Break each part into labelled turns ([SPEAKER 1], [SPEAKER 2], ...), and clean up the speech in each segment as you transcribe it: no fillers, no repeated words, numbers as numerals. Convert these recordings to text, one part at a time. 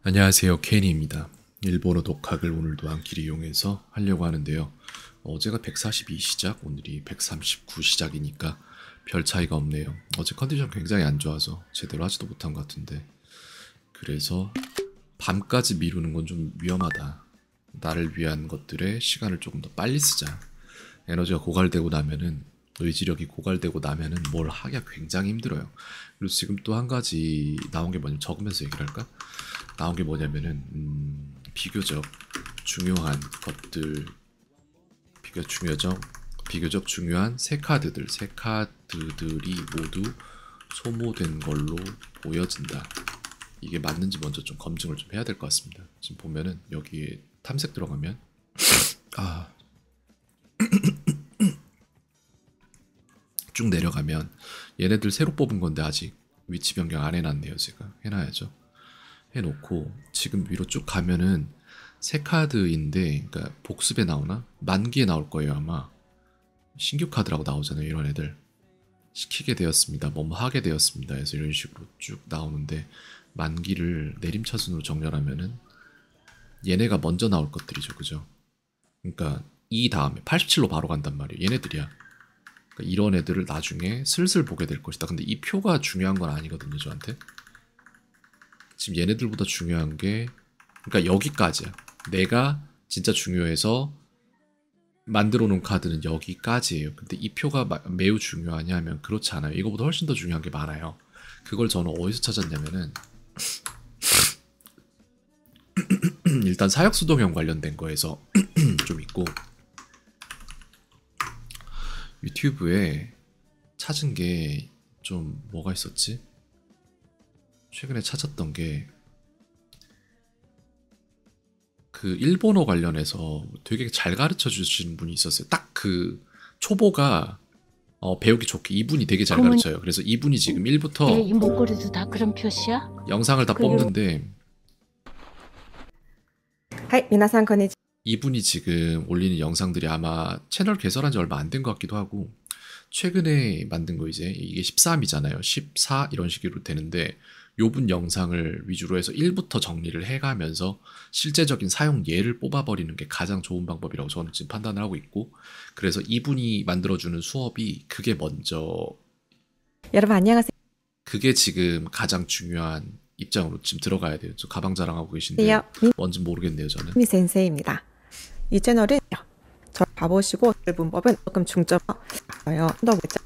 [SPEAKER 1] 안녕하세요, 케니입니다. 일본어 독학을 오늘도 안기를 이용해서 하려고 하는데요. 어제가 142 시작, 오늘이 139 시작이니까 별 차이가 없네요. 어제 컨디션 굉장히 안 좋아서 제대로 하지도 못한 것 같은데, 그래서 밤까지 미루는 건 좀 위험하다. 나를 위한 것들에 시간을 조금 더 빨리 쓰자. 에너지가 고갈되고 나면은, 의지력이 고갈되고 나면은 뭘 하기가 굉장히 힘들어요. 그리고 지금 또 한 가지 나온 게 뭐냐면, 적으면서 얘기를 할까? 나온 게 뭐냐면은 비교적 중요한 것들, 비교적 중요한 세 카드들이 모두 소모된 걸로 보여진다. 이게 맞는지 먼저 좀 검증을 좀 해야 될 것 같습니다. 지금 보면은 여기에 탐색 들어가면 쭉 내려가면 얘네들 새로 뽑은 건데 아직 위치 변경 안 해놨네요. 제가 해놔야죠. 해놓고 지금 위로 쭉 가면은 새 카드인데, 그러니까 복습에 나오나 만기에 나올 거예요 아마. 신규 카드라고 나오잖아요. 이런 애들 시키게 되었습니다, 뭐뭐 하게 되었습니다 해서 이런 식으로 쭉 나오는데, 만기를 내림차순으로 정렬하면은 얘네가 먼저 나올 것들이죠, 그죠? 그러니까 이 다음에 87로 바로 간단 말이에요. 얘네들이야. 그러니까 이런 애들을 나중에 슬슬 보게 될 것이다. 근데 이 표가 중요한 건 아니거든요, 저한테. 지금 얘네들보다 중요한 게, 그러니까 여기까지야. 내가 진짜 중요해서 만들어 놓은 카드는 여기까지예요. 근데 이 표가 매우 중요하냐 하면 그렇지 않아요. 이거보다 훨씬 더 중요한 게 많아요. 그걸 저는 어디서 찾았냐면은 일단 사역수동형 관련된 거에서 좀 있고, 유튜브에 찾은 게 좀 뭐가 있었지? 최근에 찾았던 게 그 일본어 관련해서 되게 잘 가르쳐 주시는 분이 있었어요. 딱 그 초보가 배우기 좋게 이분이 되게 잘
[SPEAKER 2] 고모님,
[SPEAKER 1] 가르쳐요. 그래서 이분이 지금
[SPEAKER 2] 내
[SPEAKER 1] 1부터
[SPEAKER 2] 이 목걸이도 다 그런 표시야?
[SPEAKER 1] 영상을 다
[SPEAKER 2] 그리고
[SPEAKER 1] 뽑는데,
[SPEAKER 3] はい、皆さんこんにちは。
[SPEAKER 1] 이분이 지금 올리는 영상들이 아마 채널 개설한 지 얼마 안 된 것 같기도 하고, 최근에 만든 거, 이제 이게 13이잖아요. 14 이런 식으로 되는데, 요분 영상을 위주로 해서 1부터 정리를 해가면서 실제적인 사용 예를 뽑아버리는 게 가장 좋은 방법이라고 저는 지금 판단을 하고 있고, 그래서 이분이 만들어주는 수업이 그게 먼저,
[SPEAKER 3] 여러분 안녕하세요.
[SPEAKER 1] 그게 지금 가장 중요한 입장으로 지금 들어가야 돼요. 저 가방 자랑하고 계신데 뭔지 모르겠네요, 저는.
[SPEAKER 3] 미 센세이입니다. 이 채널은 저 봐보시고 문법은 조금 중점어요. 더 뭐죠?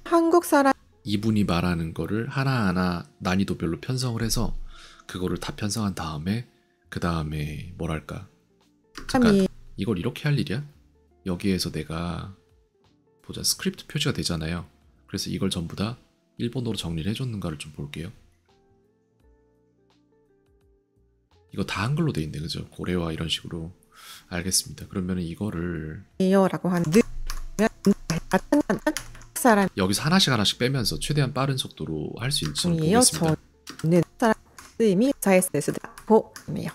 [SPEAKER 3] 한국 사람
[SPEAKER 1] 이분이 말하는 거를 하나하나 난이도별로 편성을 해서 그거를 다 편성한 다음에, 그 다음에 뭐랄까, 잠깐,
[SPEAKER 3] 사람이
[SPEAKER 1] 이걸 이렇게 할 일이야? 여기에서 내가 보자, 스크립트 표시가 되잖아요. 그래서 이걸 전부 다 일본어로 정리를 해줬는가를 좀 볼게요. 이거 다 한글로 돼 있네, 그죠? 고래와 이런 식으로. 알겠습니다. 그러면 이거를
[SPEAKER 3] 라고 하는 한국 사람이에요.
[SPEAKER 1] 여기서 하나씩 빼면서 최대한 빠른 속도로 할 수 있는지 보겠습니다.
[SPEAKER 3] 저는 사람 쓰임이 자에스다 보이요.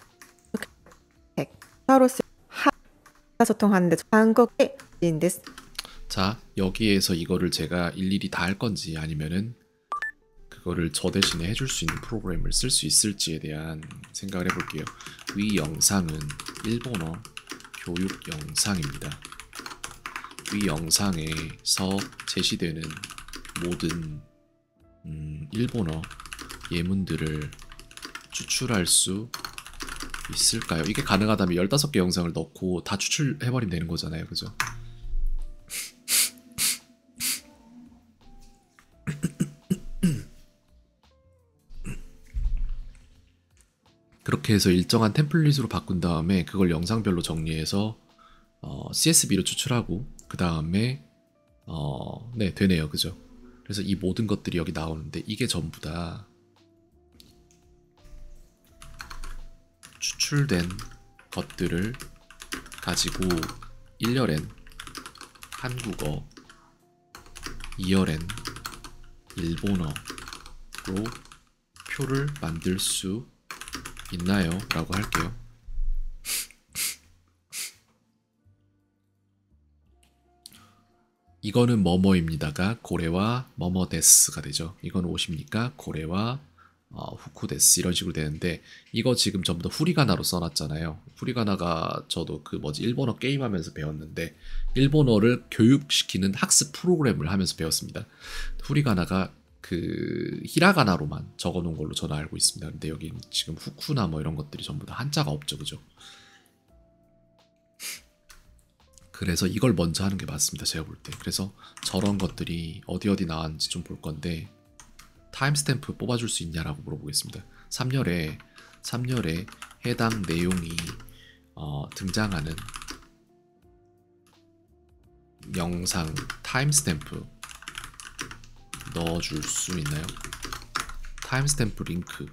[SPEAKER 3] 서로 소통하는데 한국의 인데스.
[SPEAKER 1] 자, 여기에서 이거를 제가 일일이 다 할 건지 아니면은 그거를 저 대신에 해줄 수 있는 프로그램을 쓸 수 있을지에 대한 생각을 해볼게요. 위 영상은 일본어 교육 영상입니다. 위 영상에서 제시되는 모든 일본어 예문들을 추출할 수 있을까요? 이게 가능하다면 15개 영상을 넣고 다 추출해버리면 되는 거잖아요, 그죠? 그렇게 해서 일정한 템플릿으로 바꾼 다음에 그걸 영상별로 정리해서 CSV로 추출하고, 그 다음에 네, 되네요, 그죠? 그래서 이 모든 것들이 여기 나오는데, 이게 전부 다 추출된 것들을 가지고 1열엔 한국어, 2열엔 일본어로 표를 만들 수 있나요? 라고 할게요. 이거는 뭐뭐입니다가 고래와 뭐뭐 데스가 되죠. 이건 옷입니까? 고래와 후쿠데스 이런 식으로 되는데 이거 지금 전부 다 후리가나로 써놨잖아요. 후리가나가 저도 그 뭐지 일본어 게임하면서 배웠는데 일본어를 교육시키는 학습 프로그램을 하면서 배웠습니다. 후리가나가 그 히라가나로만 적어놓은 걸로 저는 알고 있습니다. 근데 여기 지금 후쿠나 뭐 이런 것들이 전부 다 한자가 없죠, 그죠? 그래서 이걸 먼저 하는 게 맞습니다, 제가 볼 때. 그래서 저런 것들이 어디 나왔는지 좀 볼 건데 타임스탬프 뽑아줄 수 있냐라고 물어보겠습니다. 3열에 해당 내용이 등장하는 영상 타임스탬프 넣어줄 수 있나요? 타임스탬프 링크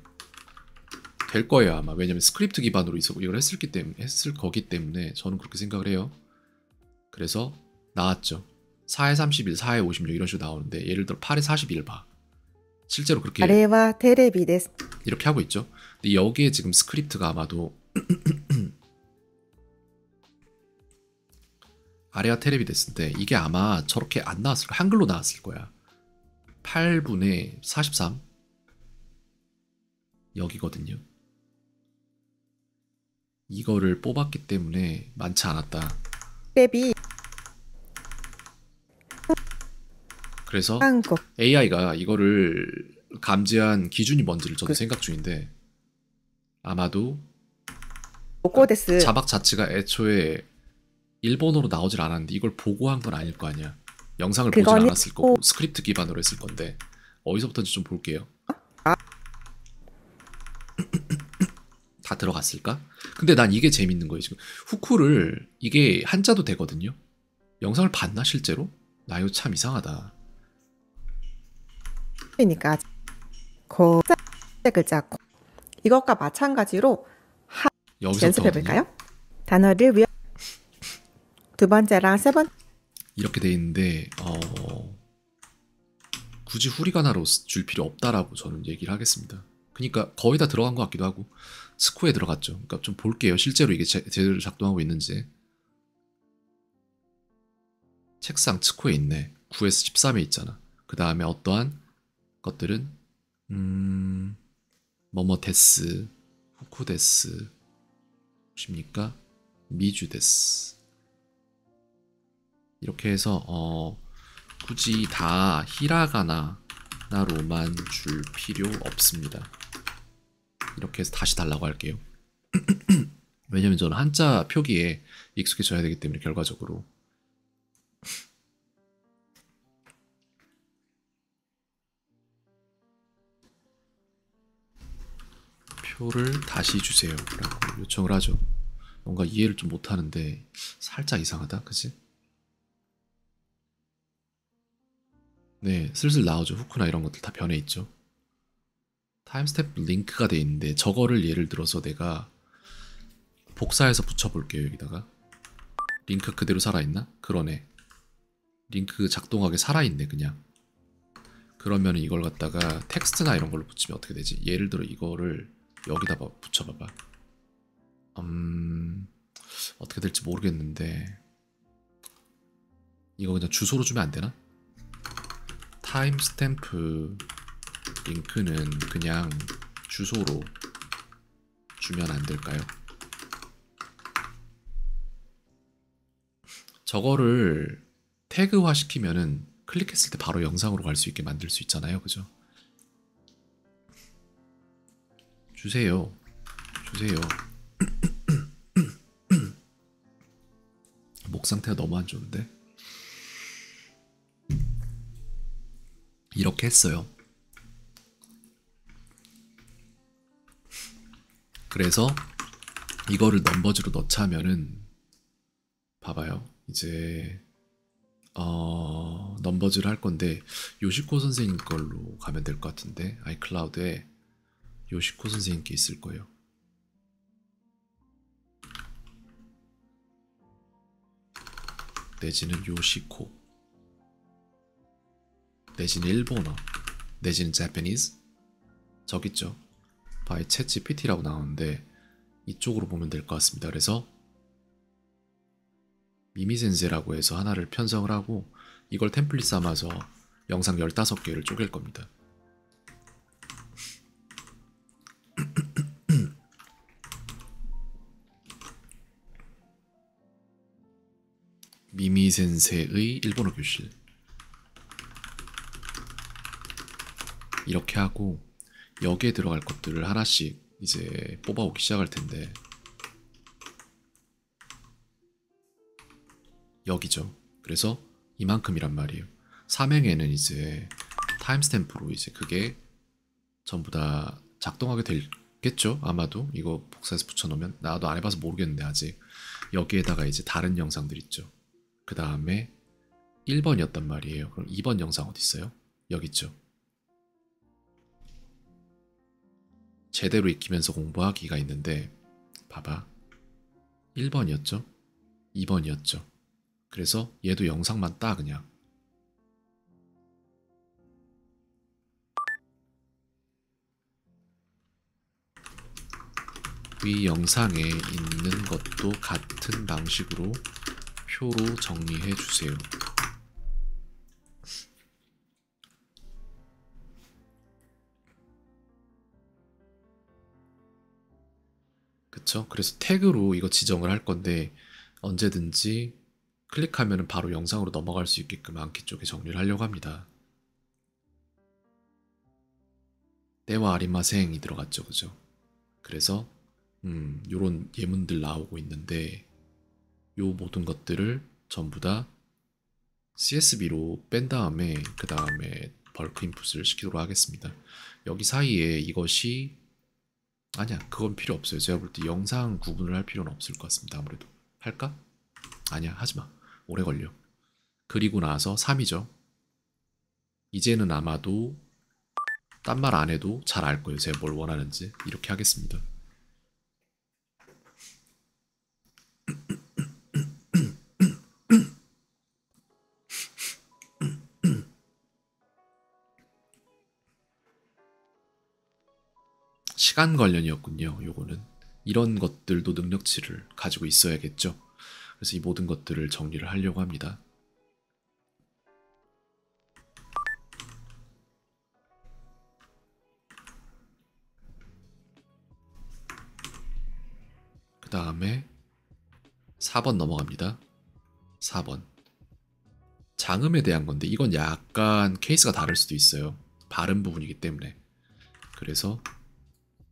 [SPEAKER 1] 될 거예요 아마. 왜냐면 스크립트 기반으로 이걸 했을 거기 때문에 저는 그렇게 생각을 해요. 그래서 나왔죠. 4에 31, 4에 56 이런 식으로 나오는데 예를 들어 8에 41 봐. 실제로 그렇게
[SPEAKER 3] あれはテレビです
[SPEAKER 1] 이렇게 하고 있죠. 근데 여기에 지금 스크립트가 아마도 아레아 테레비 됐을 이게 아마 저렇게 안 나왔을 거야. 한글로 나왔을 거야. 8분의 43 여기거든요. 이거를 뽑았기 때문에 많지 않았다.
[SPEAKER 3] テレビ
[SPEAKER 1] 그래서
[SPEAKER 3] 韓国
[SPEAKER 1] AI가 이거를 감지한 기준이 뭔지를 저도 생각 중인데 아마도
[SPEAKER 3] ここです
[SPEAKER 1] 자막 자체가 애초에 일본어로 나오질 않았는데 이걸 보고 한 건 아닐 거 아니야. 영상을 보진
[SPEAKER 3] 그거는
[SPEAKER 1] 않았을 거고 스크립트 기반으로 했을 건데 어디서부터인지 좀 볼게요. 다 들어갔을까? 근데 난 이게 재밌는 거예요. 지금 후쿠를 이게 한자도 되거든요. 영상을 봤나 실제로? 나 이거 참 이상하다.
[SPEAKER 3] 그러니까 고 글자 고. 이것과 마찬가지로
[SPEAKER 1] 여기서부터
[SPEAKER 3] 연습해 볼까요? 단어를 외워 두 번째랑 세 번
[SPEAKER 1] 이렇게 돼 있는데 굳이 후리가나로 줄 필요 없다라고 저는 얘기를 하겠습니다. 그러니까 거의 다 들어간 것 같기도 하고 스코어에 들어갔죠. 그러니까 좀 볼게요. 실제로 이게 제대로 작동하고 있는지. 책상 스코어에 있네. 9에서 13에 있잖아. 그 다음에 어떠한 것들은 뭐뭐 데스, 후쿠 데스, 십니까? 미주 데스. 이렇게 해서 굳이 다 히라가나로만 줄 필요 없습니다. 이렇게 해서 다시 달라고 할게요. 왜냐면 저는 한자 표기에 익숙해져야 되기 때문에 결과적으로. 표를 다시 주세요 라고 요청을 하죠. 뭔가 이해를 좀 못하는데 살짝 이상하다, 그치? 네, 슬슬 나오죠. 후크나 이런 것들 다 변해 있죠. 타임스탬프 링크가 돼 있는데 저거를 예를 들어서 내가 복사해서 붙여볼게요. 여기다가 링크 그대로 살아있나? 그러네. 링크 작동하게 살아있네 그냥. 그러면 이걸 갖다가 텍스트나 이런 걸로 붙이면 어떻게 되지? 예를 들어 이거를 여기다 붙여봐봐. 어떻게 될지 모르겠는데 이거 그냥 주소로 주면 안 되나? 타임스탬프 링크는 그냥 주소로 주면 안 될까요? 저거를 태그화 시키면은 클릭했을 때 바로 영상으로 갈 수 있게 만들 수 있잖아요, 그죠? 주세요. 목 상태가 너무 안 좋은데? 이렇게 했어요. 그래서 이거를 넘버즈로 넣자 하면은 봐봐요. 이제 넘버즈를 할 건데 요시코 선생님 걸로 가면 될 것 같은데 아이클라우드에 요시코 선생님께 있을 거예요. 내지는 요시코, 내지는 일본어, 내지는 Japanese. 저기 있죠. by ChatGPT라고 나오는데 이쪽으로 보면 될 것 같습니다. 그래서 미미센세라고 해서 하나를 편성을 하고 이걸 템플릿 삼아서 영상 15개를 쪼갤 겁니다. 미미 센세의 일본어 교실. 이렇게 하고 여기에 들어갈 것들을 하나씩 이제 뽑아오기 시작할 텐데, 여기죠. 그래서 이만큼이란 말이에요. 삼행에는 이제 타임스탬프로 이제 그게 전부 다 작동하게 되겠죠. 아마도 이거 복사해서 붙여놓으면. 나도 안 해봐서 모르겠는데 아직. 여기에다가 이제 다른 영상들 있죠. 그 다음에 1번이었단 말이에요. 그럼 2번 영상 어디 있어요? 여기 있죠. 제대로 익히면서 공부하기가 있는데, 봐봐. 1번이었죠? 2번이었죠? 그래서 얘도 영상만 따 그냥. 위 영상에 있는 것도 같은 방식으로 표로 정리해 주세요. 그쵸? 그래서 태그로 이거 지정을 할 건데, 언제든지 클릭하면 바로 영상으로 넘어갈 수 있게끔 안키 쪽에 정리를 하려고 합니다. 때와 아리마생이 들어갔죠. 그죠? 그래서 요런 예문들 나오고 있는데, 요 모든 것들을 전부 다 CSV로 뺀 다음에 그 다음에 벌크 인풋을 시키도록 하겠습니다. 여기 사이에 이것이 아니야, 그건 필요 없어요. 제가 볼 때 영상 구분을 할 필요는 없을 것 같습니다. 아무래도. 할까? 아니야, 하지마. 오래 걸려. 그리고 나서 3이죠. 이제는 아마도 딴 말 안 해도 잘 알 거예요. 제가 뭘 원하는지. 이렇게 하겠습니다. 시간 관련이었군요. 요거는. 이런 것들도 능력치를 가지고 있어야겠죠. 그래서 이 모든 것들을 정리를 하려고 합니다. 그 다음에 4번 넘어갑니다. 4번. 장음에 대한 건데, 이건 약간 케이스가 다를 수도 있어요. 발음 부분이기 때문에. 그래서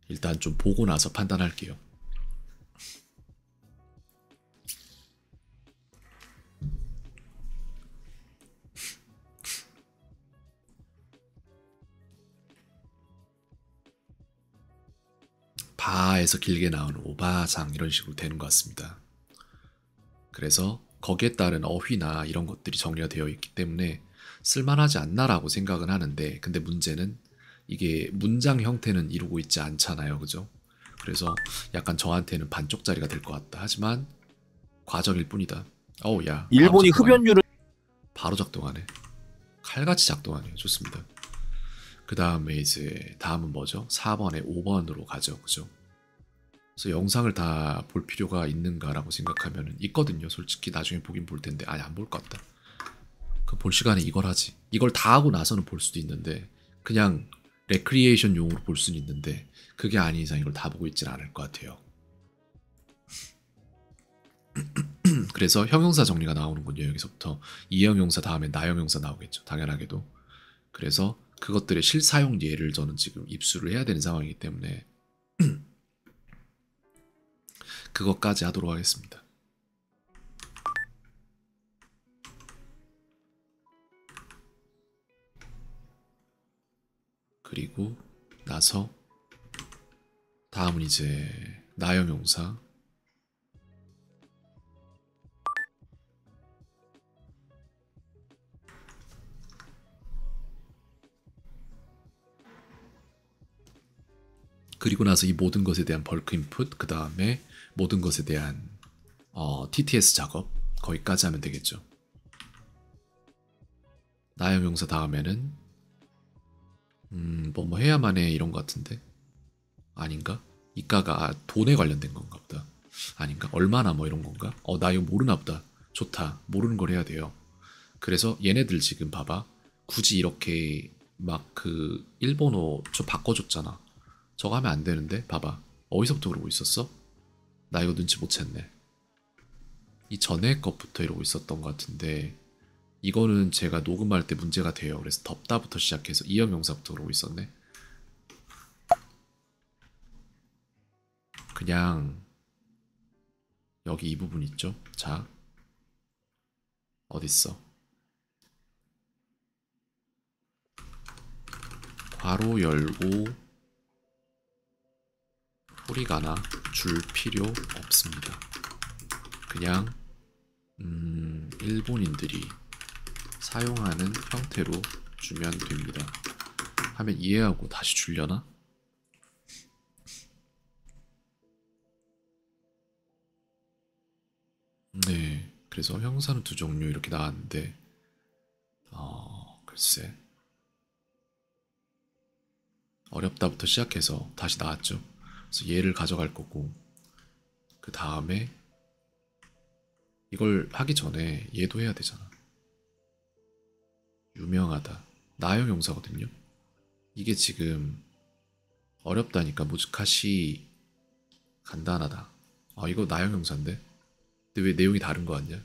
[SPEAKER 1] 일단 좀 보고 나서 판단할게요. 바에서 길게 나오는 오바상 이런 식으로 되는 것 같습니다. 그래서 거기에 따른 어휘나 이런 것들이 정리가 되어 있기 때문에 쓸만하지 않나라고 생각은 하는데, 근데 문제는 이게 문장 형태는 이루고 있지 않잖아요. 그죠? 그래서 약간 저한테는 반쪽짜리가 될 것 같다. 하지만 과정일 뿐이다. 어우, 야,
[SPEAKER 4] 일본이 흡연율을
[SPEAKER 1] 바로 작동하네. 칼같이 작동하네요. 좋습니다. 그 다음에 이제 다음은 뭐죠? 4번에 5번으로 가죠. 그죠? 그래서 영상을 다 볼 필요가 있는가라고 생각하면 있거든요. 솔직히 나중에 보긴 볼 텐데, 아니 안 볼 것 같다. 그 볼 시간에 이걸 하지. 이걸 다 하고 나서는 볼 수도 있는데, 그냥 레크리에이션 용으로 볼 수는 있는데, 그게 아닌 이상 이걸 다 보고 있지는 않을 것 같아요. 그래서 형용사 정리가 나오는군요. 여기서부터 이형용사 다음에 나형용사 나오겠죠. 당연하게도. 그래서 그것들의 실사용 예를 저는 지금 입수를 해야 되는 상황이기 때문에 그것까지 하도록 하겠습니다. 그리고 나서 다음은 이제 나형용사. 그리고 나서 이 모든 것에 대한 벌크 인풋, 그 다음에 모든 것에 대한 TTS 작업, 거기까지 하면 되겠죠. 나형용사 다음에는 뭐 해야만 해 이런 것 같은데, 아닌가? 이가가 돈에 관련된 건가 보다. 아닌가? 얼마나 뭐 이런 건가? 나 이거 모르나 보다. 좋다. 모르는 걸 해야 돼요. 그래서 얘네들 지금 봐봐. 굳이 이렇게 막 그 일본어 저 바꿔줬잖아. 저거 하면 안 되는데? 봐봐. 어디서부터 그러고 있었어? 나 이거 눈치 못 챘네. 이 전에 것부터 이러고 있었던 것 같은데 이거는 제가 녹음할 때 문제가 돼요. 그래서 덥다부터 시작해서 이형용사부터 그러고 있었네. 그냥 여기 이 부분 있죠? 자, 어딨어? 괄호 열고 소리가 나 줄 필요 없습니다. 그냥 일본인들이 사용하는 형태로 주면 됩니다. 하면 이해하고 다시 줄려나? 네, 그래서 형사는 두 종류 이렇게 나왔는데 글쎄 어렵다부터 시작해서 다시 나왔죠. 그래서 얘를 가져갈 거고 그 다음에 이걸 하기 전에 얘도 해야 되잖아. 유명하다 나형 용사거든요. 이게 지금 어렵다니까 무즈카시 간단하다. 아 이거 나형 용사인데 근데 왜 내용이 다른 거 같냐?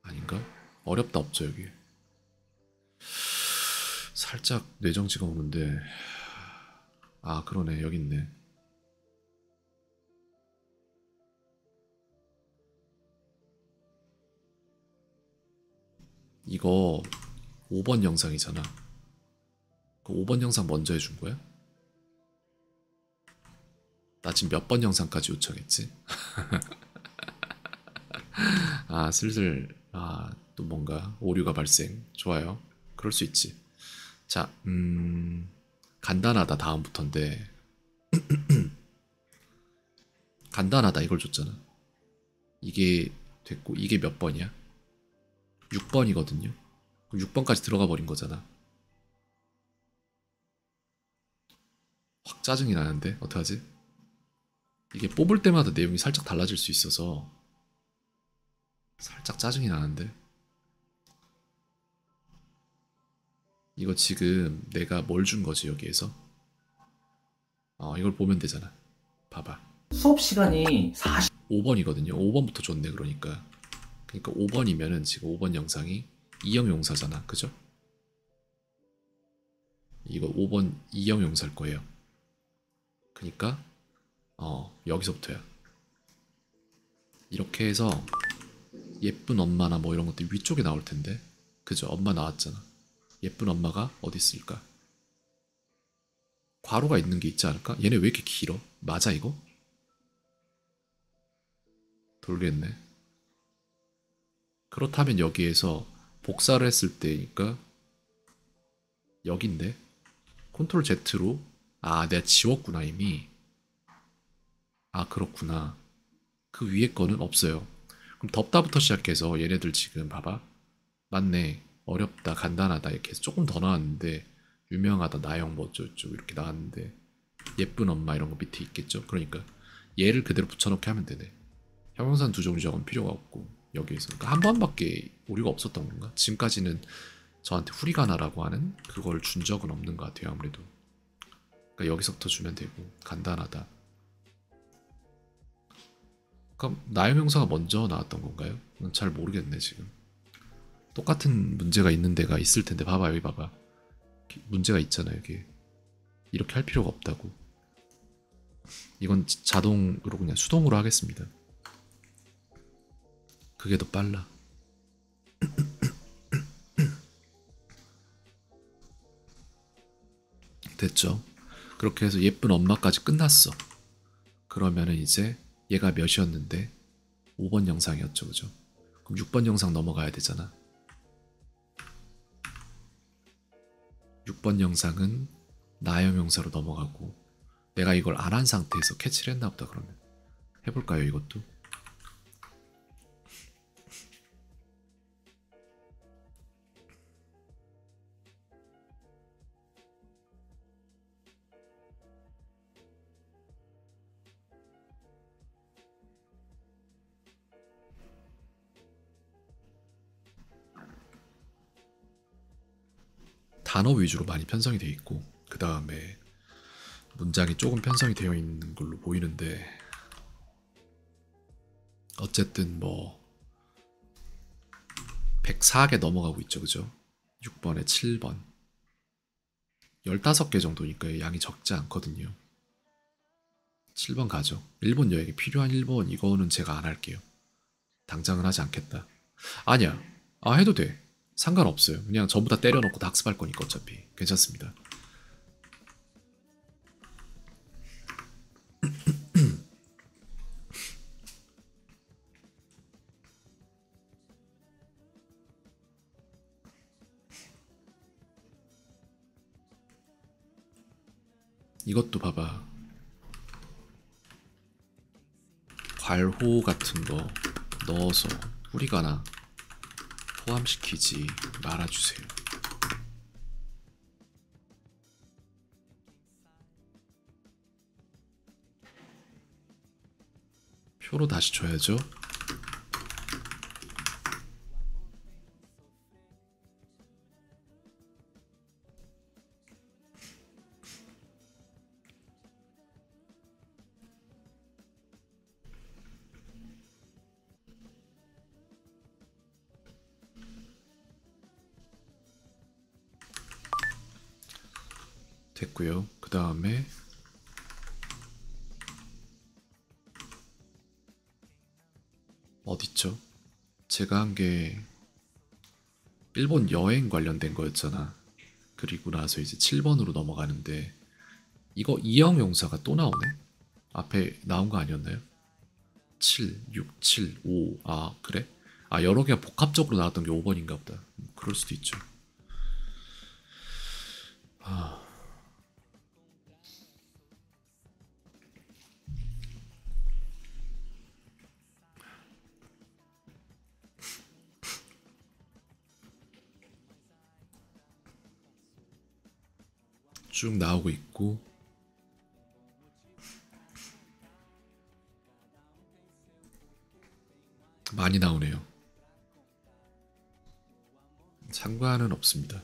[SPEAKER 1] 아닌가? 어렵다 없죠 여기. 살짝 뇌정지가 오는데 아 그러네 여기 있네. 이거 5번 영상이잖아. 그 5번 영상 먼저 해준 거야? 나 지금 몇 번 영상까지 요청했지? 아 슬슬 또 뭔가 오류가 발생. 좋아요. 그럴 수 있지. 자 간단하다 다음부터인데 간단하다 이걸 줬잖아. 이게 됐고 이게 몇 번이야? 6번이거든요. 그럼 6번까지 들어가 버린 거잖아. 확 짜증이 나는데 어떡하지? 이게 뽑을 때마다 내용이 살짝 달라질 수 있어서 살짝 짜증이 나는데 이거 지금 내가 뭘 준 거지 여기에서? 이걸 보면 되잖아. 봐봐.
[SPEAKER 4] 수업 시간이
[SPEAKER 1] 5번이거든요. 5번부터 줬네 그러니까. 그러니까 5번이면은 지금 5번 영상이 이형 용사잖아. 그죠? 이거 5번 이형 용사일 거예요. 그러니까 여기서부터야. 이렇게 해서 예쁜 엄마나 뭐 이런 것들 위쪽에 나올 텐데. 그죠? 엄마 나왔잖아. 예쁜 엄마가 어디 있을까? 괄호가 있는 게 있지 않을까? 얘네 왜 이렇게 길어? 맞아 이거? 돌겠네. 그렇다면 여기에서 복사를 했을 때니까 여긴데 컨트롤 Z로 내가 지웠구나 이미. 그렇구나. 그 위에 거는 없어요. 그럼 덥다부터 시작해서 얘네들 지금 봐봐. 맞네. 어렵다 간단하다 이렇게 해서 조금 더 나왔는데 유명하다 나영 뭐 어쩌고저쩌고 이렇게 나왔는데 예쁜 엄마 이런 거 밑에 있겠죠. 그러니까 얘를 그대로 붙여넣기 하면 되네. 형용사는 두 종류 적은 필요가 없고 여기에서 그러니까 한 번밖에 오류가 없었던 건가? 지금까지는 저한테 후리가나라고 하는 그걸 준 적은 없는 것 같아요 아무래도. 그러니까 여기서부터 주면 되고 간단하다. 그럼 나형용사가 먼저 나왔던 건가요? 잘 모르겠네 지금. 똑같은 문제가 있는 데가 있을 텐데 봐봐 여기 봐봐. 문제가 있잖아 여기. 이렇게 할 필요가 없다고. 이건 자동으로 그냥 수동으로 하겠습니다. 그게 더 빨라. 됐죠? 그렇게 해서 예쁜 엄마까지 끝났어. 그러면은 이제 얘가 몇이었는데 5번 영상이었죠 그죠? 그럼 6번 영상 넘어가야 되잖아. 6번 영상은 나형 용사로 넘어가고 내가 이걸 안 한 상태에서 캐치를 했나 보다. 그러면 해볼까요 이것도? 단어 위주로 많이 편성이 되어 있고 그 다음에 문장이 조금 편성이 되어 있는 걸로 보이는데 어쨌든 뭐 104개 넘어가고 있죠, 그죠? 6번에 7번 15개 정도니까 양이 적지 않거든요. 7번 가죠. 일본 여행에 필요한 1번 이거는 제가 안 할게요. 당장은 하지 않겠다. 아니야. 아 해도 돼. 상관없어요. 그냥 전부 다 때려놓고 다 학습할 거니까 어차피 괜찮습니다. 이것도 봐봐. 괄호 같은 거 넣어서 뿌리거나 포함시키지 말아주세요. 표로 다시 줘야죠. 됐고요. 그 다음에 어딨죠? 제가 한 게 일본 여행 관련된 거였잖아. 그리고 나서 이제 7번으로 넘어가는데 이거 이형 용사가 또 나오네? 앞에 나온 거 아니었나요? 7, 6, 7, 5. 아 그래? 아 여러 개가 복합적으로 나왔던 게 5번인가 보다. 그럴 수도 있죠. 아... 쭉 나오고 있고 많이 나오네요. 상관은 없습니다.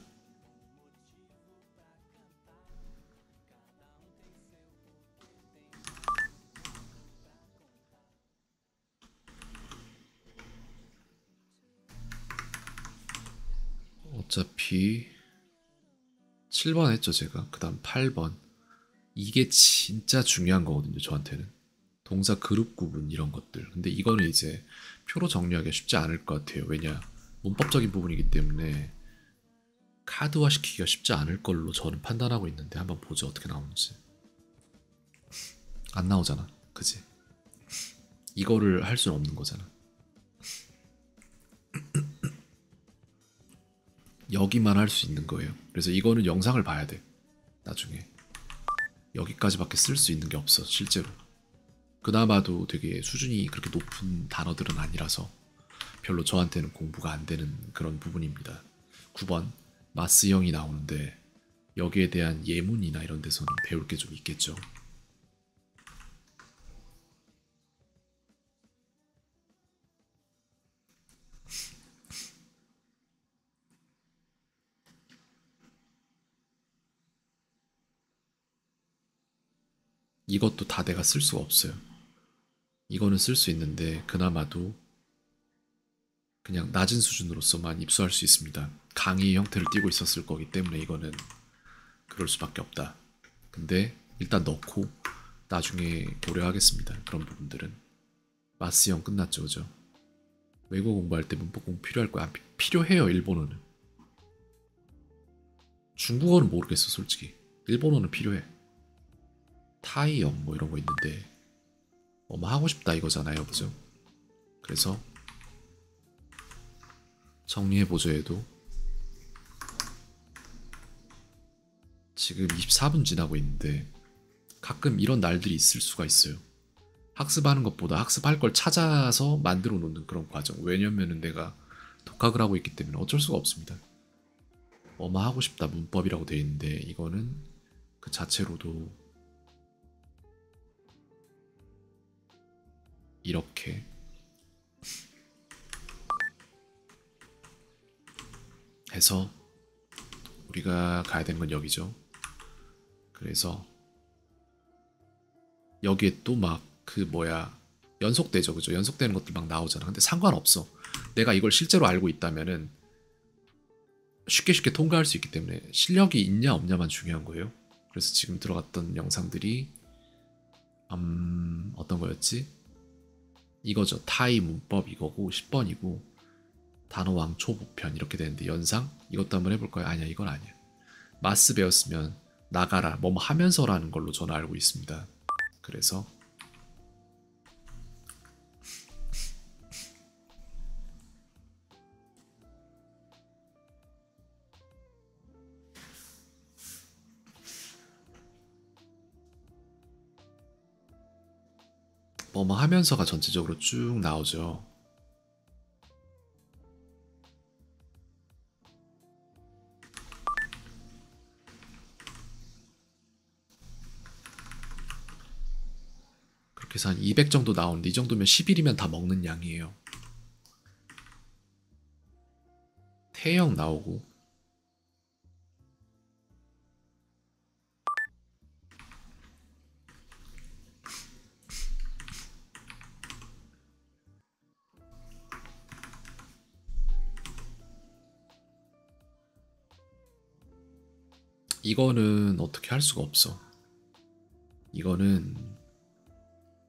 [SPEAKER 1] 어차피 7번 했죠 제가. 그 다음 8번 이게 진짜 중요한 거거든요 저한테는. 동사 그룹 구분 이런 것들. 근데 이거는 이제 표로 정리하기가 쉽지 않을 것 같아요. 왜냐 문법적인 부분이기 때문에 카드화 시키기가 쉽지 않을 걸로 저는 판단하고 있는데 한번 보죠 어떻게 나오는지. 안 나오잖아 그지? 이거를 할 수는 없는 거잖아. 여기만 할 수 있는 거예요. 그래서 이거는 영상을 봐야 돼. 나중에 여기까지밖에 쓸 수 있는 게 없어 실제로. 그나마도 되게 수준이 그렇게 높은 단어들은 아니라서 별로 저한테는 공부가 안 되는 그런 부분입니다. 9번 마스형이 나오는데 여기에 대한 예문이나 이런 데서는 배울 게 좀 있겠죠. 이것도 다 내가 쓸 수가 없어요. 이거는 쓸 수 있는데 그나마도 그냥 낮은 수준으로서만 입수할 수 있습니다. 강의 형태를 띠고 있었을 거기 때문에 이거는 그럴 수밖에 없다. 근데 일단 넣고 나중에 고려하겠습니다. 그런 부분들은. 마스형 끝났죠 그죠? 외국어 공부할 때 문법 공부 필요할 거야. 필요해요 일본어는. 중국어는 모르겠어 솔직히. 일본어는 필요해. 타이형 뭐 이런 거 있는데 뭐 하고 싶다 이거잖아요 그죠? 그래서 정리해보죠 해도 지금 24분 지나고 있는데 가끔 이런 날들이 있을 수가 있어요. 학습하는 것보다 학습할 걸 찾아서 만들어 놓는 그런 과정. 왜냐면은 내가 독학을 하고 있기 때문에 어쩔 수가 없습니다. 뭐뭐 하고 싶다 문법이라고 되어 있는데 이거는 그 자체로도 이렇게 해서 우리가 가야 되는 건 여기죠. 그래서 여기에 또 막 그 뭐야 연속되죠, 그죠? 연속되는 것들 막 나오잖아. 근데 상관없어. 내가 이걸 실제로 알고 있다면은 쉽게 통과할 수 있기 때문에 실력이 있냐 없냐만 중요한 거예요. 그래서 지금 들어갔던 영상들이 어떤 거였지? 이거죠. 타이 문법 이거고 10번이고 단어왕 초보편 이렇게 되는데 연상? 이것도 한번 해볼까요? 아니야, 이건 아니야. 마스 배웠으면 나가라 뭐뭐 하면서라는 걸로 저는 알고 있습니다. 그래서 뭐뭐 하면서가 전체적으로 쭉 나오죠. 그렇게 해서 한 200 정도 나오는데 이 정도면 10일이면 다 먹는 양이에요. 태형 나오고 이거는 어떻게 할 수가 없어. 이거는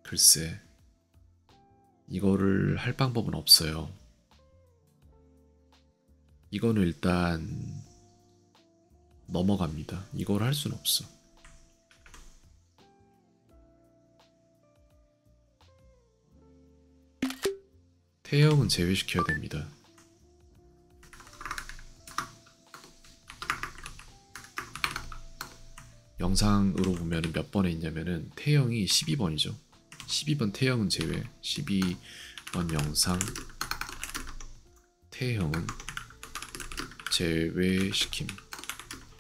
[SPEAKER 1] 글쎄 이거를 할 방법은 없어요. 이거는 일단 넘어갑니다. 이걸 할 수는 없어. 태형은 제외시켜야 됩니다. 영상으로 보면 몇 번에 있냐면은 태형이 12번이죠. 12번 태형은 제외. 12번 영상 태형은 제외시킴.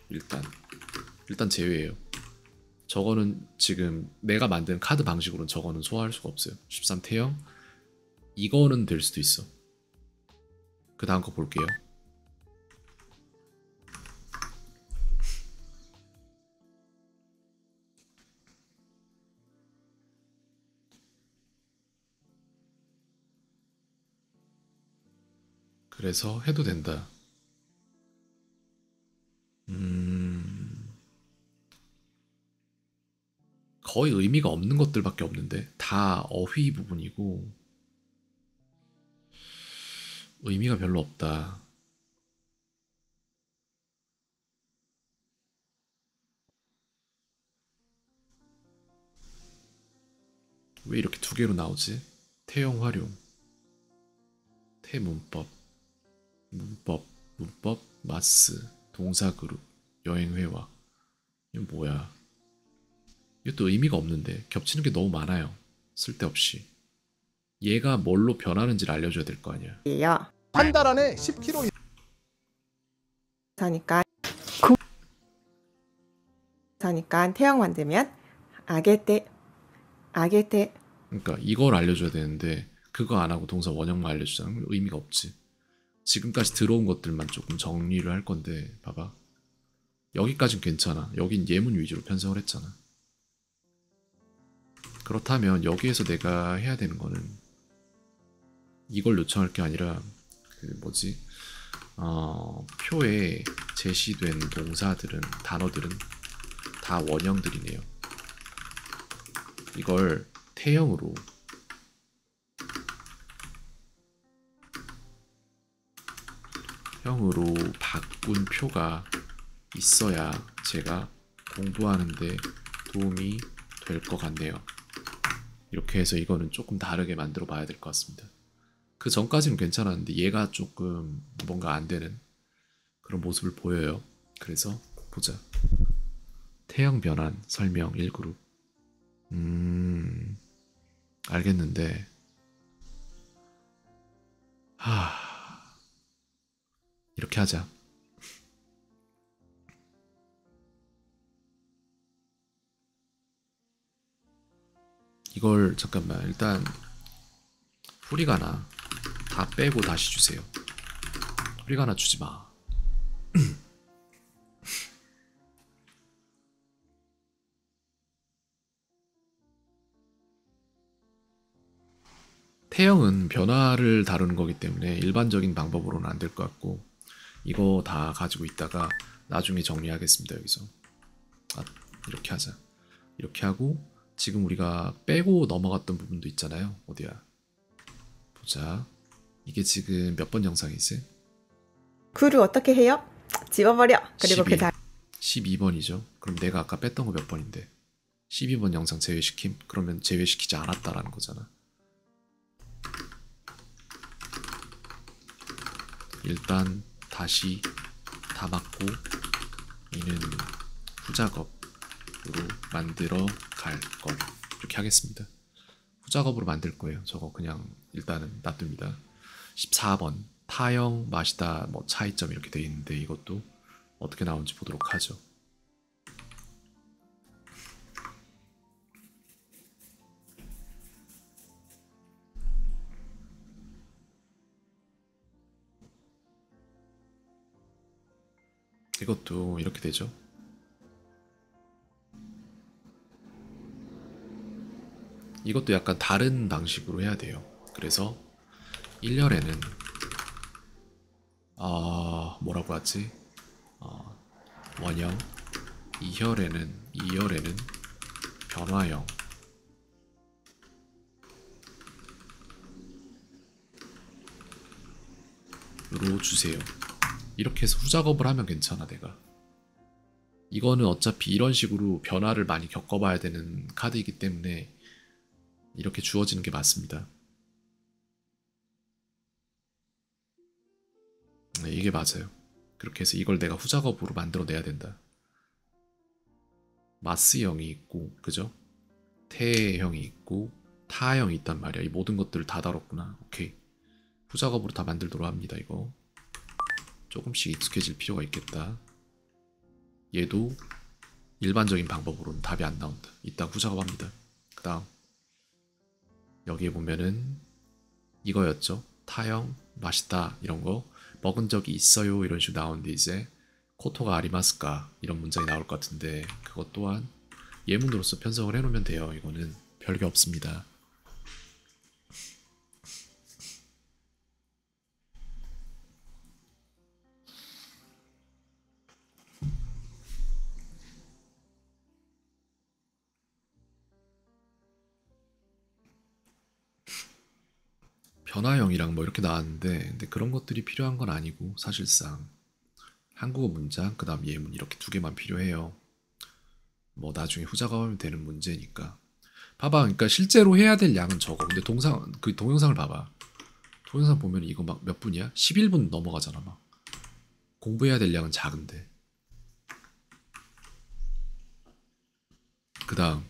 [SPEAKER 1] 일단 제외예요. 저거는 지금 내가 만든 카드 방식으로는 저거는 소화할 수가 없어요. 13 태형 이거는 될 수도 있어. 그 다음 거 볼게요. 그래서 해도 된다. 거의 의미가 없는 것들밖에 없는데 다 어휘 부분이고 의미가 별로 없다. 왜 이렇게 두 개로 나오지? 태형 활용, 태문법, 문법, 마스, 동사 그룹, 여행 회화. 이건 뭐야? 이것도 의미가 없는데 겹치는 게 너무 많아요. 쓸데없이. 얘가 뭘로 변하는지를 알려줘야 될 거 아니야.
[SPEAKER 3] 예요.
[SPEAKER 4] 한 달 안에 10kg
[SPEAKER 3] 그러니까 태형 만들면 아게테
[SPEAKER 1] 그러니까 이걸 알려줘야 되는데 그거 안 하고 동사 원형만 알려주잖아. 그럼 의미가 없지. 지금까지 들어온 것들만 조금 정리를 할 건데 봐봐. 여기까진 괜찮아. 여긴 예문 위주로 편성을 했잖아. 그렇다면 여기에서 내가 해야 되는 거는 이걸 요청할 게 아니라 그 뭐지? 표에 제시된 동사들은 단어들은 다 원형들이네요. 이걸 태형으로 바꾼 표가 있어야 제가 공부하는데 도움이 될 것 같네요. 이렇게 해서 이거는 조금 다르게 만들어 봐야 될 것 같습니다. 그 전까지는 괜찮았는데 얘가 조금 뭔가 안 되는 그런 모습을 보여요. 그래서 보자. 태형 변환 설명 1그룹. 알겠는데 이렇게 하자. 이걸 잠깐만 일단 후리가나 다 빼고 다시 주세요. 후리가나 주지 마. 태형은 변화를 다루는 거기 때문에 일반적인 방법으로는 안 될 것 같고, 이거 다 가지고 있다가 나중에 정리하겠습니다. 여기서 이렇게 하자. 이렇게 하고 지금 우리가 빼고 넘어갔던 부분도 있잖아요. 어디야? 보자. 이게 지금 몇 번 영상이지?
[SPEAKER 3] 글을 어떻게 해요? 집어버려. 그리고
[SPEAKER 1] 12.
[SPEAKER 3] 그 자리
[SPEAKER 1] 12번이죠. 그럼 내가 아까 뺐던 거 몇 번인데? 12번 영상 제외시킴? 그러면 제외시키지 않았다라는 거잖아. 일단 다시 다 맞고 이는 후작업으로 만들어 갈 것. 이렇게 하겠습니다. 후작업으로 만들 거예요. 저거 그냥 일단은 놔둡니다. 14번 타형 마시다 뭐 차이점 이렇게 돼 있는데 이것도 어떻게 나오는지 보도록 하죠. 이것도 이렇게 되죠. 이것도 약간 다른 방식으로 해야 돼요. 그래서 1열에는 뭐라고 하지? 원형 2열에는 변화형 으로 주세요. 이렇게 해서 후작업을 하면 괜찮아. 내가 이거는 어차피 이런 식으로 변화를 많이 겪어봐야 되는 카드이기 때문에 이렇게 주어지는 게 맞습니다. 네, 이게 맞아요. 그렇게 해서 이걸 내가 후작업으로 만들어내야 된다. 마스형이 있고 그죠? 태형이 있고 타형이 있단 말이야. 이 모든 것들을 다 다뤘구나. 오케이. 후작업으로 다 만들도록 합니다. 이거 조금씩 익숙해질 필요가 있겠다. 얘도 일반적인 방법으로는 답이 안 나온다. 이따 후작업 합니다. 그 다음 여기에 보면은 이거였죠. 타형 맛있다 이런 거 먹은 적이 있어요 이런 식으로 나오는데 이제 코토가 아리마스까 이런 문장이 나올 것 같은데 그것 또한 예문으로서 편성을 해놓으면 돼요. 이거는 별게 없습니다. 변화형이랑 뭐 이렇게 나왔는데 근데 그런 것들이 필요한 건 아니고 사실상 한국어 문장 그 다음 예문 이렇게 두 개만 필요해요. 뭐 나중에 후작업하면 되는 문제니까. 봐봐. 그러니까 실제로 해야 될 양은 적어. 근데 그 동영상을 봐봐. 동영상 보면 이거 막 몇 분이야? 11분 넘어가잖아. 막 공부해야 될 양은 작은데. 그 다음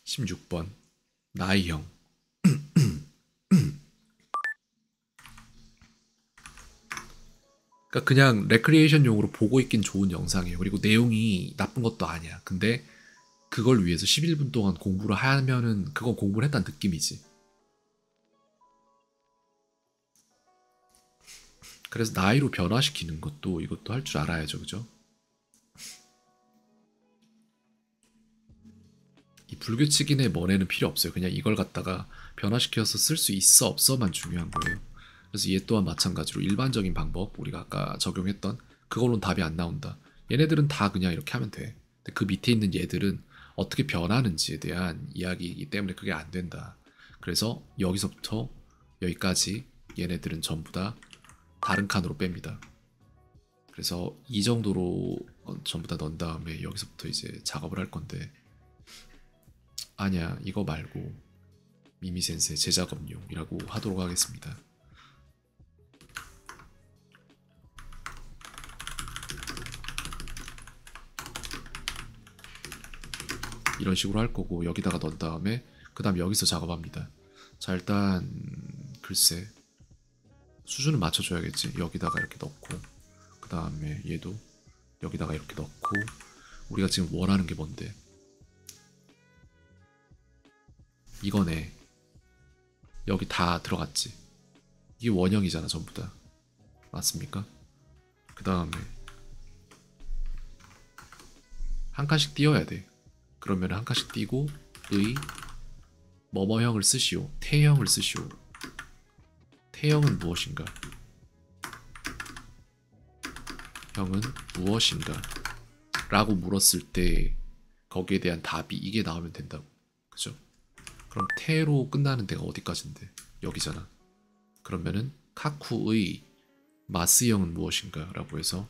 [SPEAKER 1] 16번 나이형. 그러니까 그냥 레크리에이션용으로 보고 있긴 좋은 영상이에요. 그리고 내용이 나쁜 것도 아니야. 근데 그걸 위해서 11분 동안 공부를 하면은 그건 공부를 했다는 느낌이지. 그래서 나이로 변화시키는 것도 이것도 할 줄 알아야죠. 그죠? 이 불규칙인의 뭐네는 필요 없어요. 그냥 이걸 갖다가 변화시켜서 쓸 수 있어 없어만 중요한 거예요. 그래서 얘 또한 마찬가지로 일반적인 방법 우리가 아까 적용했던 그걸로는 답이 안 나온다. 얘네들은 다 그냥 이렇게 하면 돼. 근데 그 밑에 있는 얘들은 어떻게 변하는지에 대한 이야기이기 때문에 그게 안 된다. 그래서 여기서부터 여기까지 얘네들은 전부 다 다른 칸으로 뺍니다. 그래서 이 정도로 전부 다 넣은 다음에 여기서부터 이제 작업을 할 건데 아니야 이거 말고 미미센세 재작업용이라고 하도록 하겠습니다. 이런 식으로 할 거고 여기다가 넣은 다음에 그 다음 여기서 작업합니다. 자 일단 글쎄 수준을 맞춰줘야겠지. 여기다가 이렇게 넣고 그 다음에 얘도 여기다가 이렇게 넣고 우리가 지금 원하는 게 뭔데 이거네. 여기 다 들어갔지. 이게 원형이잖아 전부 다. 맞습니까? 그 다음에 한 칸씩 띄워야 돼. 그러면 한 칸씩 띄고 의 뭐뭐형을 쓰시오. 태형을 쓰시오. 태형은 무엇인가? 형은 무엇인가? 라고 물었을 때 거기에 대한 답이 이게 나오면 된다고. 그죠? 그럼 태로 끝나는 데가 어디까지인데? 여기잖아. 그러면은 카쿠의 마스형은 무엇인가? 라고 해서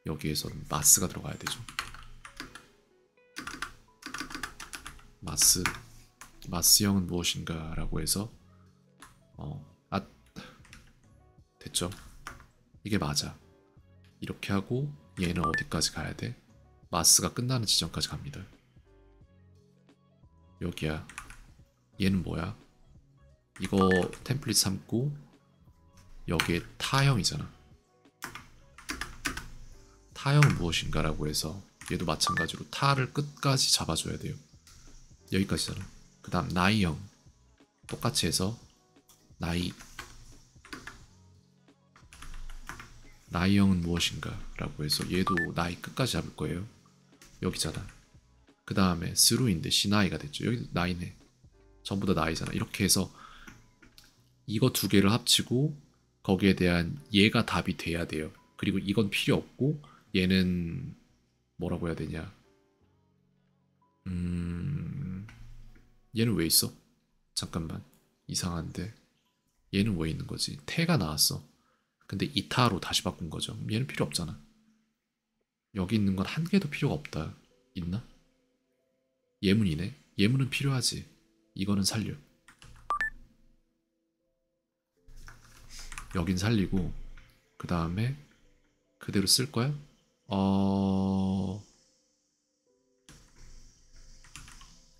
[SPEAKER 1] 여기에서는 마스가 들어가야 되죠. 마스형은 무엇인가? 라고 해서 됐죠? 이게 맞아. 이렇게 하고 얘는 어디까지 가야 돼? 마스가 끝나는 지점까지 갑니다. 여기야. 얘는 뭐야? 이거 템플릿 삼고 여기에 타형이잖아. 타형은 무엇인가 라고 해서 얘도 마찬가지로 타를 끝까지 잡아줘야 돼요. 여기까지잖아. 그 다음 나이형 똑같이 해서 나이형은 무엇인가 라고 해서 얘도 나이 끝까지 잡을 거예요. 여기잖아. 그 다음에 스루인데 시나이가 됐죠. 여기도 나이네. 전부 다 나이잖아. 이렇게 해서 이거 두 개를 합치고 거기에 대한 얘가 답이 돼야 돼요. 그리고 이건 필요 없고 얘는 뭐라고 해야 되냐. 얘는 왜 있어? 잠깐만. 이상한데. 얘는 왜 있는 거지? 태가 나왔어. 근데 이타로 다시 바꾼 거죠. 얘는 필요 없잖아. 여기 있는 건 한 개도 필요가 없다. 있나? 예문이네. 예문은 필요하지. 이거는 살려. 여긴 살리고 그 다음에 그대로 쓸 거야?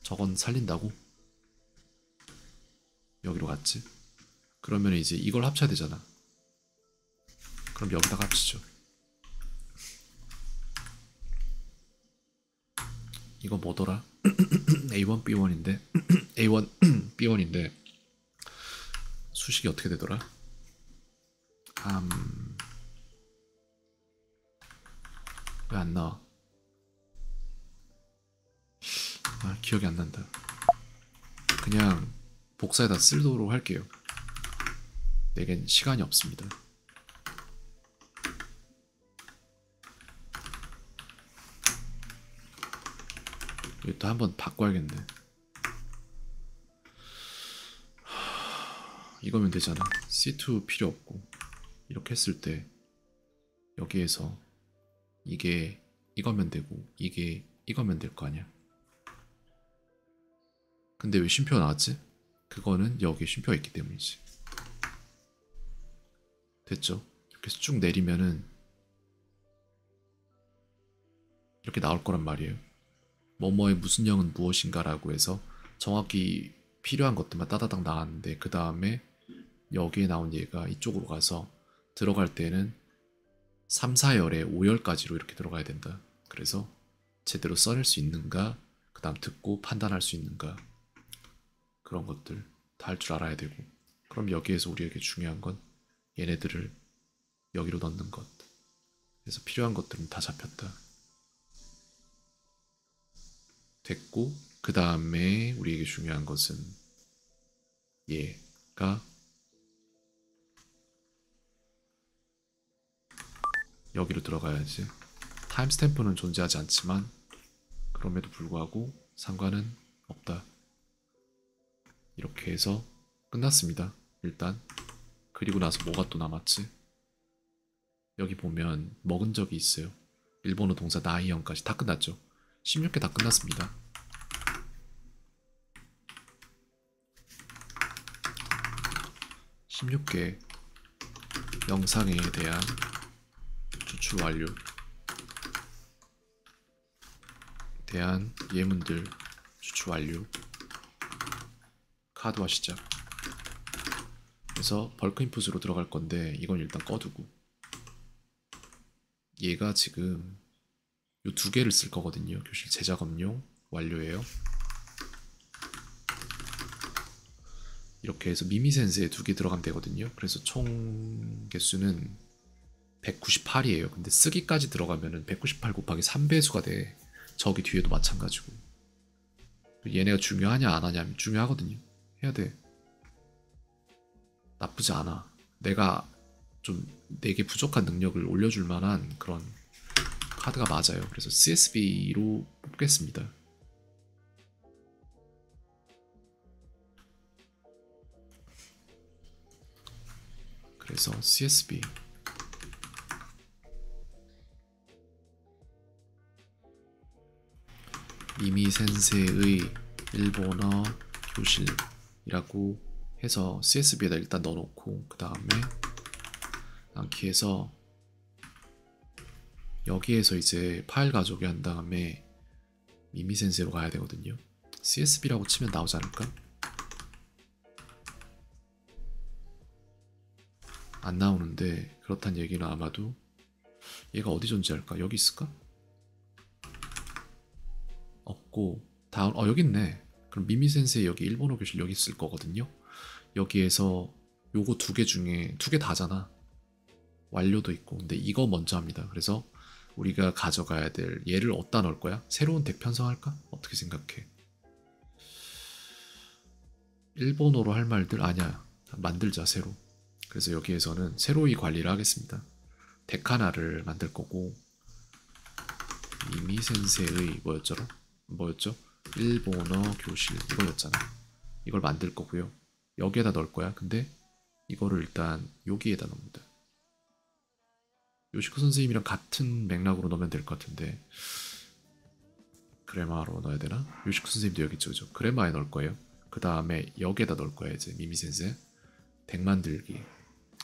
[SPEAKER 1] 저건 살린다고? 여기로 갔지? 그러면 이제 이걸 합쳐야 되잖아. 그럼 여기다가 합치죠. 이거 뭐더라? A1, B1인데 A1, B1인데 수식이 어떻게 되더라? 왜 안 나와? 기억이 안 난다. 그냥 복사에다 쓰도록 할게요. 내겐 시간이 없습니다. 이것도 한번 바꿔야겠네. 이거면 되잖아. C2 필요 없고 이렇게 했을 때 여기에서 이게 이거면 되고 이게 이거면 될 거 아니야. 근데 왜 쉼표가 나왔지? 그거는 여기에 쉼표가 있기 때문이지. 됐죠? 이렇게 해서 쭉 내리면은 이렇게 나올 거란 말이에요. 뭐뭐의 무슨 형은 무엇인가 라고 해서 정확히 필요한 것들만 따다닥 나왔는데 그 다음에 여기에 나온 얘가 이쪽으로 가서 들어갈 때는 3, 4열에 5열까지로 이렇게 들어가야 된다. 그래서 제대로 써낼 수 있는가, 그 다음 듣고 판단할 수 있는가, 그런 것들 다 할 줄 알아야 되고. 그럼 여기에서 우리에게 중요한 건 얘네들을 여기로 넣는 것. 그래서 필요한 것들은 다 잡혔다. 됐고, 그 다음에 우리에게 중요한 것은 얘가 여기로 들어가야지. 타임스탬프는 존재하지 않지만 그럼에도 불구하고 상관은 없다. 이렇게 해서 끝났습니다. 일단. 그리고 나서 뭐가 또 남았지? 여기 보면 먹은 적이 있어요. 일본어 동사 나이형까지 다 끝났죠. 16개 다 끝났습니다. (16개) 영상에 대한 추출 완료. 대한 예문들 추출 완료. 카드화 시작. 그래서 벌크 인풋으로 들어갈 건데 이건 일단 꺼두고, 얘가 지금 요 두 개를 쓸 거거든요. 교실 재작업용 완료예요. 이렇게 해서 미미센스에 두 개 들어가면 되거든요. 그래서 총 개수는 198이에요. 근데 쓰기까지 들어가면은 198 곱하기 3배수가 돼. 저기 뒤에도 마찬가지고. 얘네가 중요하냐 안 하냐 하면 중요하거든요. 해야 돼. 나쁘지 않아. 내가 좀 내게 부족한 능력을 올려줄 만한 그런 카드가 맞아요. 그래서 CSB로 뽑겠습니다. 그래서 CSB 미미 센세의 일본어 교실이라고 해서 CSB에다 일단 넣어놓고 그 다음에 안키에서 여기에서 이제 파일 가져오게 한 다음에 미미 센세로 가야 되거든요. CSB라고 치면 나오지 않을까? 안 나오는데 그렇다는 얘기는 아마도 얘가 어디 존재할까? 여기 있을까? 없고 다음 여기 있네. 그럼 미미 센세이 여기 일본어 교실 여기 있을 거거든요. 여기에서 요거 두 개 중에 두 개 다잖아. 완료도 있고. 근데 이거 먼저 합니다. 그래서 우리가 가져가야 될 얘를 어디다 넣을 거야? 새로운 덱 편성할까? 어떻게 생각해? 일본어로 할 말들 아니야. 만들자 새로. 그래서 여기에서는 새로이 관리를 하겠습니다. 덱 하나를 만들 거고 미미 센세의 뭐였죠? 일본어 교실 이거였잖아. 이걸 만들 거고요. 여기에다 넣을 거야. 근데 이거를 일단 여기에다 넣습니다. 요시코 선생님이랑 같은 맥락으로 넣으면 될 것 같은데 그래마로 넣어야 되나? 요시코 선생님도 여기 있죠, 그죠? 그래마에 넣을 거예요. 그 다음에 여기에다 넣을 거야 이제 미미 센세. 덱 만들기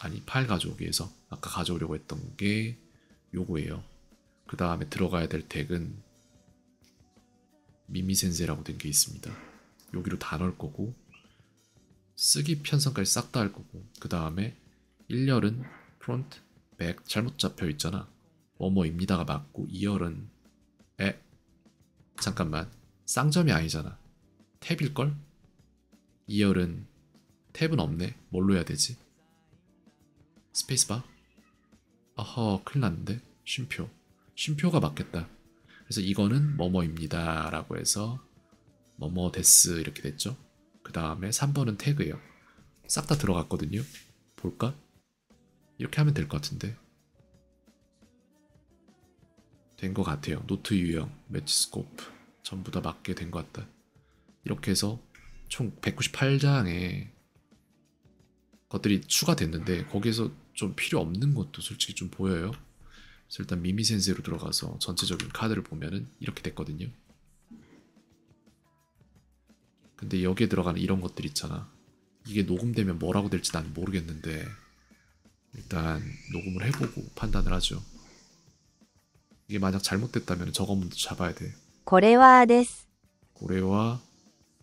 [SPEAKER 1] 아니 파일 가져오기 해서 아까 가져오려고 했던 게 요거예요. 그 다음에 들어가야 될 덱은 미미 센세라고 된 게 있습니다. 여기로 다 넣을 거고 쓰기 편성까지 싹 다 할 거고 그 다음에 1열은 프론트, 백 잘못 잡혀 있잖아. 뭐뭐입니다가 맞고 2열은 잠깐만 쌍점이 아니잖아. 탭일걸? 2열은 탭은 없네. 뭘로 해야 되지? 스페이스바? 어허 큰일 났는데 쉼표가 맞겠다. 그래서 이거는 뭐뭐입니다 라고 해서 뭐뭐 데스 이렇게 됐죠. 그 다음에 3번은 태그예요. 싹 다 들어갔거든요. 볼까? 이렇게 하면 될 것 같은데 된 것 같아요. 노트 유형, 매치 스코프 전부 다 맞게 된 것 같다. 이렇게 해서 총 198장의 것들이 추가됐는데 거기에서 좀 필요 없는 것도 솔직히 좀 보여요. 그래서 일단 미미 센세로 들어가서 전체적인 카드를 보면은 이렇게 됐거든요. 근데 여기에 들어가는 이런 것들 있잖아. 이게 녹음되면 뭐라고 될지 난 모르겠는데 일단 녹음을 해보고 판단을 하죠. 이게 만약 잘못됐다면 저거 먼저 잡아야 돼.
[SPEAKER 4] これはです。
[SPEAKER 1] 고래와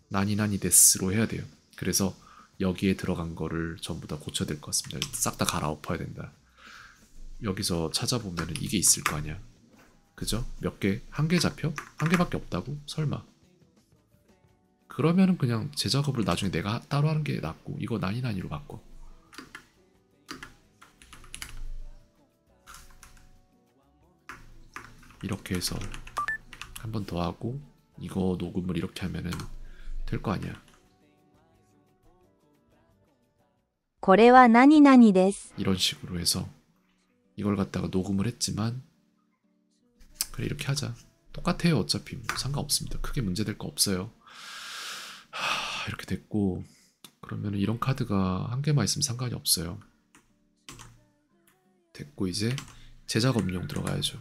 [SPEAKER 1] 나니나니 데스로 해야 돼요. 그래서 여기에 들어간 거를 전부 다 고쳐야 될 것 같습니다. 싹 다 갈아엎어야 된다. 여기서 찾아보면 이게 있을 거 아니야. 그죠? 몇 개? 한 개 잡혀? 한 개밖에 없다고? 설마. 그러면은 그냥 제 작업을 나중에 내가 따로 하는 게 낫고 이거 나니나니로 바꿔. 이렇게 해서 한 번 더 하고 이거 녹음을 이렇게 하면은 될 거 아니야.
[SPEAKER 4] これは何々です。
[SPEAKER 1] 이런 식으로 해서 이걸 갖다가 녹음을 했지만 그래 이렇게 하자. 똑같아요. 어차피 뭐 상관없습니다. 크게 문제될 거 없어요. 이렇게 됐고 그러면 이런 카드가 한 개만 있으면 상관이 없어요. 됐고 이제 제작업용 들어가야죠.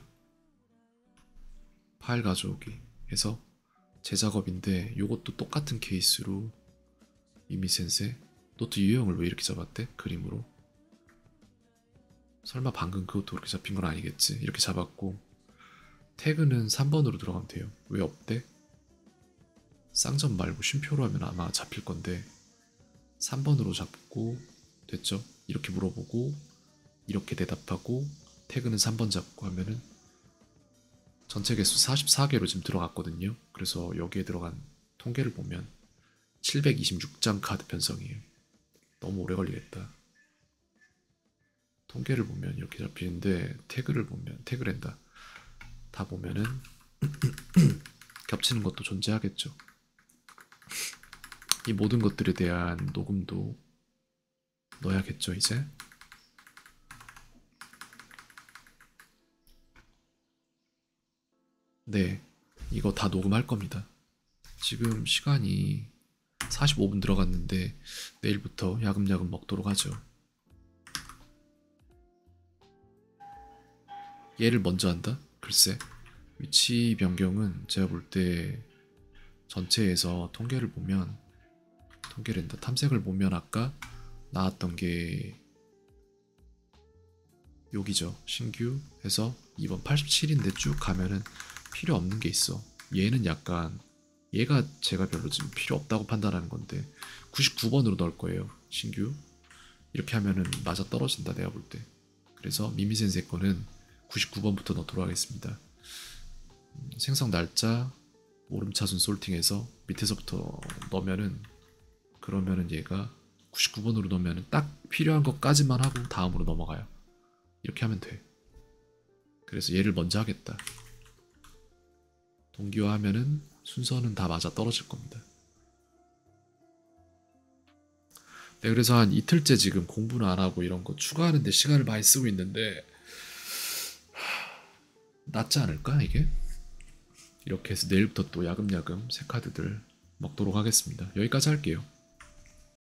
[SPEAKER 1] 파일 가져오기 해서 제작업인데 요것도 똑같은 케이스로 미미센세 노트 유형을 왜 이렇게 잡았대? 그림으로 설마 방금 그것도 그렇게 잡힌 건 아니겠지. 이렇게 잡았고 태그는 3번으로 들어가면 돼요. 왜 없대? 쌍점 말고 쉼표로 하면 아마 잡힐 건데 3번으로 잡고 됐죠? 이렇게 물어보고 이렇게 대답하고 태그는 3번 잡고 하면은 전체 개수 44개로 지금 들어갔거든요. 그래서 여기에 들어간 통계를 보면 726장 카드 편성이에요. 너무 오래 걸리겠다. 통계를 보면 이렇게 잡히는데 태그를 보면 태그랜다 다 보면은 겹치는 것도 존재하겠죠. 이 모든 것들에 대한 녹음도 넣어야겠죠 이제. 네, 이거 다 녹음할 겁니다. 지금 시간이 45분 들어갔는데 내일부터 야금야금 먹도록 하죠. 얘를 먼저 한다? 글쎄, 위치 변경은 제가 볼 때 전체에서 통계를 보면, 통계랜다, 탐색을 보면 아까 나왔던 게 여기죠. 신규 해서 2번 87인데 쭉 가면은 필요 없는 게 있어. 얘는 약간, 얘가 제가 별로 지금 필요 없다고 판단하는 건데 99번으로 넣을 거예요. 신규. 이렇게 하면은 맞아 떨어진다 내가 볼 때. 그래서 미미센세 거는 99번부터 넣도록 하겠습니다. 생성 날짜 오름차순 솔팅해서 밑에서부터 넣으면은, 그러면은 얘가 99번으로 넣으면은 딱 필요한 것까지만 하고 다음으로 넘어가요. 이렇게 하면 돼. 그래서 얘를 먼저 하겠다. 동기화하면은 순서는 다 맞아 떨어질 겁니다. 네, 그래서 한 이틀째 지금 공부는 안 하고 이런 거 추가하는데 시간을 많이 쓰고 있는데 낫지 않을까 이게? 이렇게 해서 내일부터 또 야금야금 새 카드들 먹도록 하겠습니다. 여기까지 할게요.